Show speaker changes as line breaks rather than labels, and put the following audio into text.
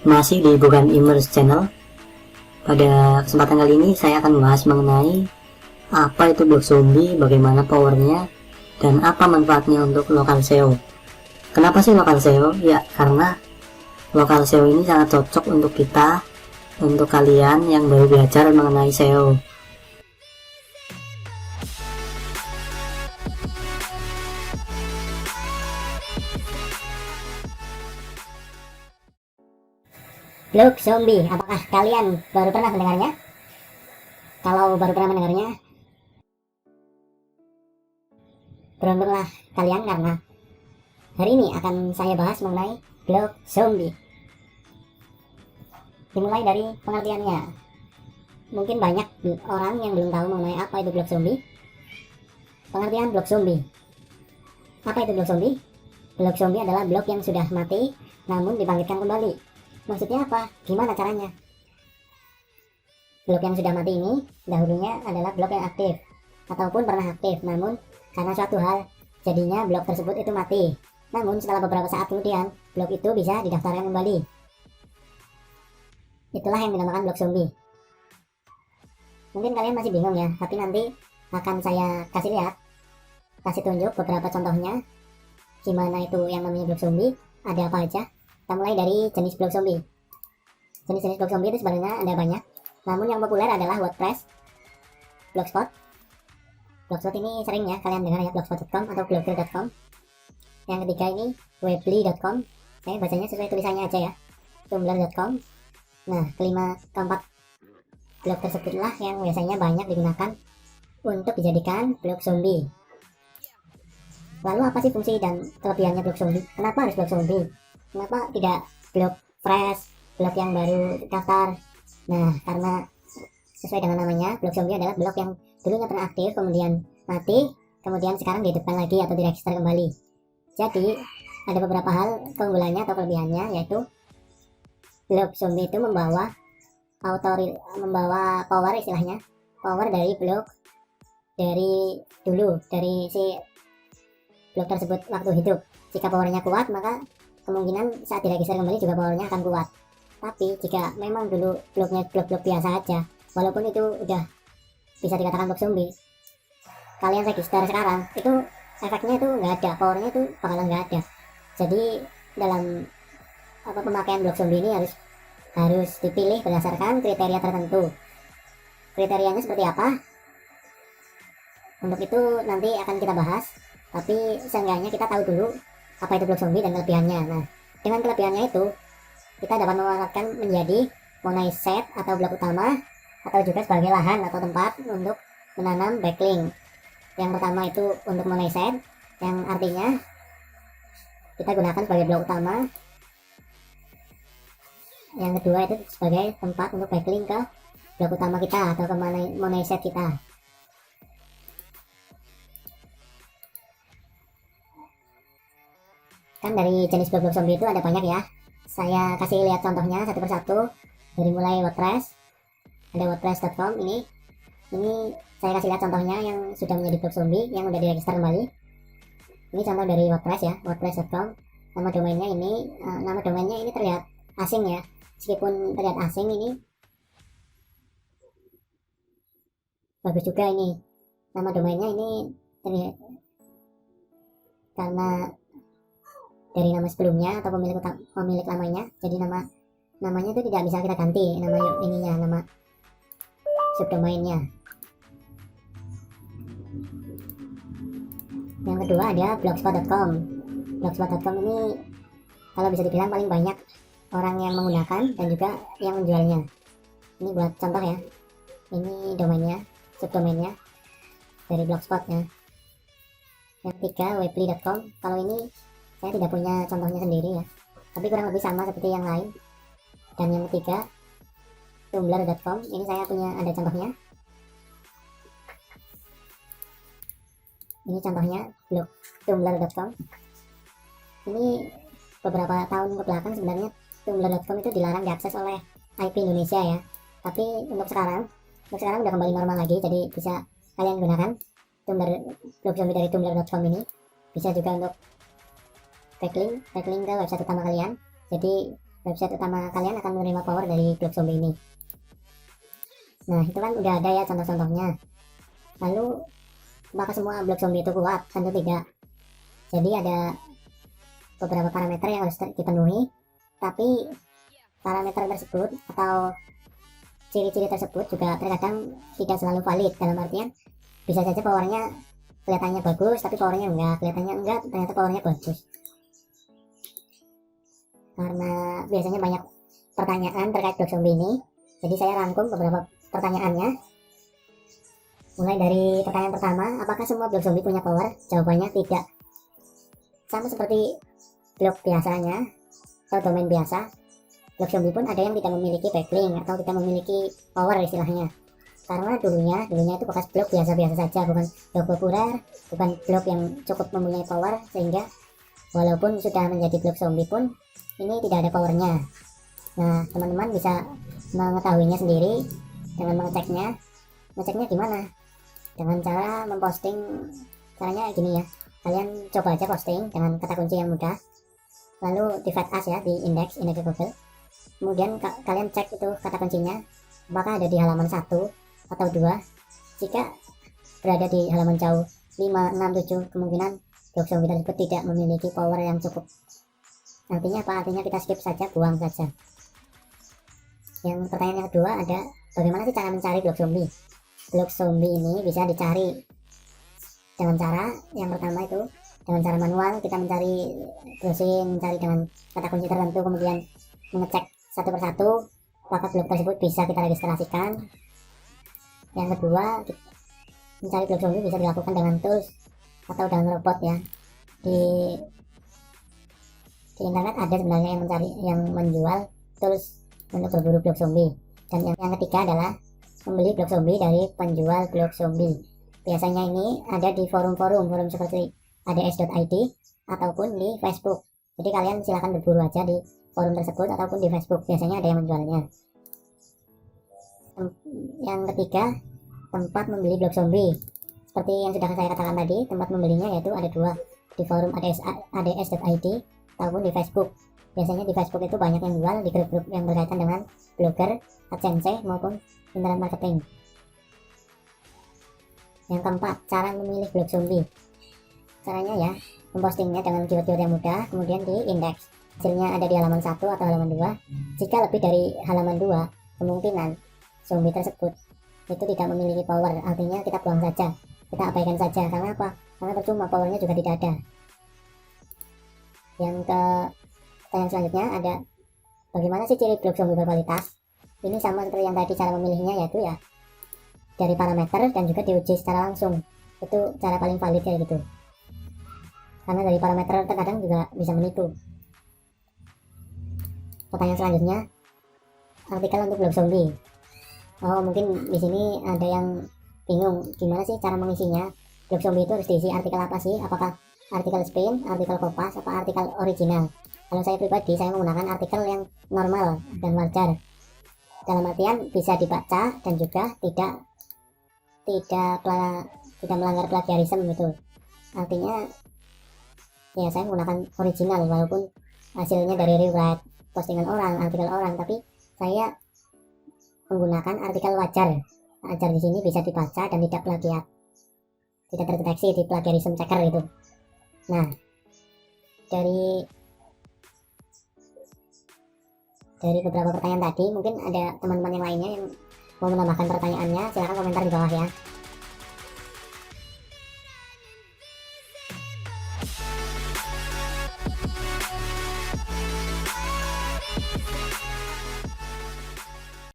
Masih di Bukan Immerse Channel. Pada kesempatan kali ini saya akan membahas mengenai apa itu blok zombie, bagaimana powernya, dan apa manfaatnya untuk lokal SEO. Kenapa sih lokal SEO? Ya karena lokal SEO ini sangat cocok untuk kita, untuk kalian yang baru belajar mengenai SEO.
Blok zombie, apakah kalian baru pernah mendengarnya? Kalau baru pernah mendengarnya, beruntunglah kalian karena hari ini akan saya bahas mengenai blok zombie. Dimulai dari pengertiannya. Mungkin banyak orang yang belum tahu mengenai apa itu blok zombie. Pengertian blok zombie. Apa itu blok zombie? Blok zombie adalah blok yang sudah mati namun dibangkitkan kembali. Maksudnya apa? Gimana caranya? Blok yang sudah mati ini dahulunya adalah blok yang aktif ataupun pernah aktif, namun karena suatu hal jadinya blok tersebut itu mati. Namun setelah beberapa saat kemudian blok itu bisa didaftarkan kembali. Itulah yang dinamakan blok zombie. Mungkin kalian masih bingung ya, tapi nanti akan saya kasih tunjuk beberapa contohnya gimana itu yang namanya blok zombie, ada apa aja. Kita mulai dari jenis blok zombie. Jenis-jenis blok zombie itu sebenarnya ada banyak, namun yang populer adalah WordPress, Blogspot. Blogspot ini sering ya kalian dengar ya, blogspot.com atau blogger.com. Yang ketiga ini weebly.com, saya bacanya sesuai tulisannya aja ya, tumblr.com. Nah, keempat blog tersebutlah yang biasanya banyak digunakan untuk dijadikan blok zombie. Lalu apa sih fungsi dan kelebihannya blok zombie? Kenapa harus blok zombie? Kenapa tidak blok fresh, blok yang baru daftar? Nah, karena sesuai dengan namanya, blok zombie adalah blok yang dulunya pernah aktif, kemudian mati, kemudian sekarang dihidupkan lagi atau diregister kembali. Jadi, ada beberapa hal keunggulannya atau kelebihannya, yaitu blok zombie itu membawa power istilahnya, power dari blok dari dulu, dari si blok tersebut waktu hidup. Jika powernya kuat, maka kemungkinan saat diregister kembali juga powernya akan kuat. Tapi jika memang dulu bloknya blok biasa aja, walaupun itu udah bisa dikatakan blok zombie, kalian register sekarang, itu efeknya itu nggak ada, powernya itu bakalan nggak ada. Jadi dalam pemakaian blok zombie ini harus dipilih berdasarkan kriteria tertentu. Kriterianya seperti apa? Untuk itu nanti akan kita bahas, tapi seenggaknya kita tahu dulu apa itu blok zombie dan kelebihannya. Nah, dengan kelebihannya itu kita dapat memanfaatkan menjadi money set atau blok utama, atau juga sebagai lahan atau tempat untuk menanam backlink. Yang pertama itu untuk money set, yang artinya kita gunakan sebagai blok utama. Yang kedua itu sebagai tempat untuk backlink ke blok utama kita atau ke money set kita. Kan dari jenis blok zombie itu ada banyak ya. Saya kasih lihat contohnya satu persatu. Dari mulai WordPress, ada wordpress.com ini saya kasih lihat contohnya yang sudah menjadi blok zombie yang sudah diregister kembali. Ini contoh dari WordPress ya, wordpress.com. Nama domainnya ini terlihat asing ya. Meskipun terlihat asing, ini bagus juga ini. Nama domainnya ini terlihat karena dari nama sebelumnya atau pemilik lamanya, jadi namanya itu tidak bisa kita ganti, nama subdomainnya. Yang kedua ada blogspot.com. Blogspot.com ini kalau bisa dibilang paling banyak orang yang menggunakan dan juga yang menjualnya. Ini buat contoh ya, ini domainnya, subdomainnya dari blogspotnya. Yang ketiga weebly.com. Kalau ini saya tidak punya contohnya sendiri ya, tapi kurang lebih sama seperti yang lain. Dan yang ketiga tumblr.com, ini saya punya ada contohnya. Ini contohnya blog tumblr.com. Ini beberapa tahun ke belakang sebenarnya tumblr.com itu dilarang diakses oleh IP Indonesia ya, tapi untuk sekarang udah kembali normal lagi, jadi bisa kalian gunakan blog zombie dari tumblr.com ini. Bisa juga untuk backlink ke website utama kalian. Jadi website utama kalian akan menerima power dari blok zombie ini. Nah, itu kan udah ada ya contoh-contohnya. Lalu, apakah semua blok zombie itu kuat? Tentu tidak. Jadi ada beberapa parameter yang harus dipenuhi, tapi parameter tersebut atau ciri-ciri tersebut juga terkadang tidak selalu valid. Dalam artian, bisa saja powernya kelihatannya bagus, tapi powernya enggak. Kelihatannya enggak, ternyata powernya bagus. Karena biasanya banyak pertanyaan terkait blok zombie ini, jadi saya rangkum beberapa pertanyaannya. Mulai dari pertanyaan pertama, apakah semua blok zombie punya power? Jawabannya tidak. Sama seperti blok biasanya atau domain biasa, blok zombie pun ada yang tidak memiliki backlink atau tidak memiliki power istilahnya. Karena dulunya itu bekas blok biasa-biasa saja, bukan blok populer, bukan blok yang cukup mempunyai power, sehingga walaupun sudah menjadi blok zombie pun ini tidak ada powernya. Nah, teman-teman bisa mengetahuinya sendiri dengan mengeceknya. Ngeceknya gimana? Dengan cara memposting. Caranya gini ya, kalian coba aja posting dengan kata kunci yang mudah, lalu di fat as ya, di indeks Google. Kemudian kalian cek itu kata kuncinya apakah ada di halaman 1 atau 2. Jika berada di halaman jauh 5, 6, 7, kemungkinan blok zombie tersebut tidak memiliki power yang cukup. Artinya apa? Artinya kita skip saja, buang saja. Yang pertanyaan yang kedua ada, bagaimana sih cara mencari blok zombie? Blok zombie ini bisa dicari dengan cara yang pertama itu dengan cara manual. Kita mencari browsing, mencari dengan kata kunci tertentu, kemudian mengecek satu persatu apakah blok tersebut bisa kita registrasikan. Yang kedua, mencari blok zombie bisa dilakukan dengan tools atau dengan robot ya. Di internet ada sebenarnya yang menjual tools untuk berburu blok zombie. Dan yang ketiga adalah membeli blok zombie dari penjual blok zombie. Biasanya ini ada di forum seperti ads.id ataupun di Facebook. Jadi kalian silahkan berburu aja di forum tersebut ataupun di Facebook. Biasanya ada yang menjualnya. Yang ketiga, tempat membeli blok zombie. Seperti yang sudah saya katakan tadi, tempat membelinya yaitu ada dua, di forum ads.id ataupun di Facebook. Biasanya di Facebook itu banyak yang jual di grup-grup yang berkaitan dengan blogger, AdSense maupun internet marketing. Yang keempat, cara memilih blok zombie. Caranya ya, mempostingnya dengan keyword-keyword yang mudah, kemudian di indeks. Hasilnya ada di halaman 1 atau halaman 2. Jika lebih dari halaman 2, kemungkinan zombie tersebut itu tidak memiliki power. Artinya kita buang saja, kita abaikan saja. Karena apa? Karena percuma, powernya juga tidak ada. Yang pertanyaan selanjutnya ada, bagaimana sih ciri blok zombie berkualitas? Ini sama seperti yang tadi, cara memilihnya yaitu ya dari parameter dan juga diuji secara langsung. Itu cara paling valid kayak gitu. Karena dari parameter terkadang juga bisa menipu. Pertanyaan selanjutnya, artikel untuk blok zombie. Oh, mungkin di sini ada yang bingung gimana sih cara mengisinya. Blok zombie itu harus diisi artikel apa sih? Apakah artikel spin, artikel kopas, apa artikel original? Kalau saya pribadi, saya menggunakan artikel yang normal dan wajar. Dalam artian bisa dibaca dan juga tidak melanggar plagiarisme gitu. Artinya ya saya menggunakan original walaupun hasilnya dari rewrite postingan orang, artikel orang, tapi saya menggunakan artikel wajar. Wajar di sini bisa dibaca dan tidak plagiat, tidak terdeteksi di plagiarism checker itu. Nah, dari beberapa pertanyaan tadi, mungkin ada teman-teman yang lainnya yang mau menambahkan pertanyaannya, silahkan komentar di bawah ya.